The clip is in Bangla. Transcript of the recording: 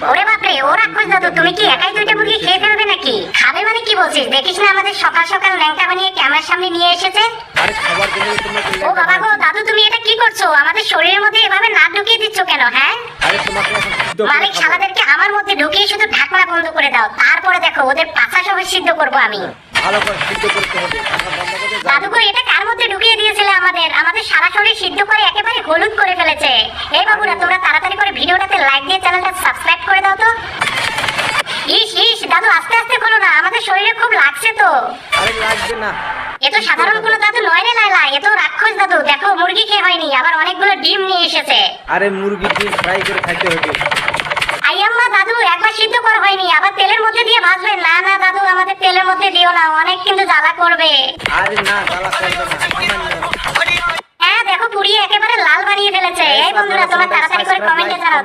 ওরে বাপরে, ও রাক্ষস দাদু, তুমি কি একাই দুইটা মুরগি খেয়ে ফেলবে নাকি? খাবে মানে কি বলছিস? দেখিস না আমাদের সকাল সকাল ল্যাংটা বানিয়ে ক্যামেরার সামনে নিয়ে এসেছে। আরে খাবার জন্য তোমরা ও বাবা গো দাদু, তুমি এটা কি করছো? আমাদের শরীরের মধ্যে এভাবে না ঢুকিয়ে দিচ্ছ কেন? হ্যাঁ আরে তোমাকে এখন সিদ্ধ করে মালিক, খাবো। শালাদেরকে আমার মধ্যে ঢুকিয়ে শুধু ঢাকনা বন্ধ করে দাও, তারপরে দেখো ওদের পাছা সহ সিদ্ধ করবো আমি। ভালো করে সিদ্ধ করতে হবে, ঢাকা বন্ধ করে দাও। দাদু গো, এটা কার মধ্যে ঢুকিয়ে দিয়েছিলে? আমাদের সারা শরীর সিদ্ধ করে একেবারে হলুদ করে ফেলেছে। এই বাবুরা, তোমরা তাড়াতাড়ি করে ভিডিওটাতে লাইক দিয়ে চ্যানেলটা সাবস্ক্রাইব করে দাও তো। ইস ইস দাদু, আস্তে আস্তে খোলো না, আমাদের শরীরে খুব লাগছে তো। আরে লাগবে না। এ তো সাধারণ কোনো দাদু নয় রে লায়লা, এ তো রাক্ষস দাদু। দেখো মুরগি খেয়ে হয়নি, আবার অনেকগুলো ডিম নিয়ে এসেছে। আরে মুরগি ডিম ফ্রাই করে খাইতে হবে। আইয়াম্মা দাদু, একবার সিদ্ধ করা হয়নি, আবার তেলের মধ্যে দিয়ে ভাজবে? না না দাদু, আমাদের তেলের মধ্যে দিও না, অনেক কিন্তু জ্বালা করবে। আরে না, জ্বালা করবে না, সামান্য। হ্যাঁ দেখো, পুড়িয়ে একেবারে লাল বানিয়ে ফেলেছে। এই বন্ধুরা, তোমরা তাড়াতাড়ি করে কমেন্টে জানাও।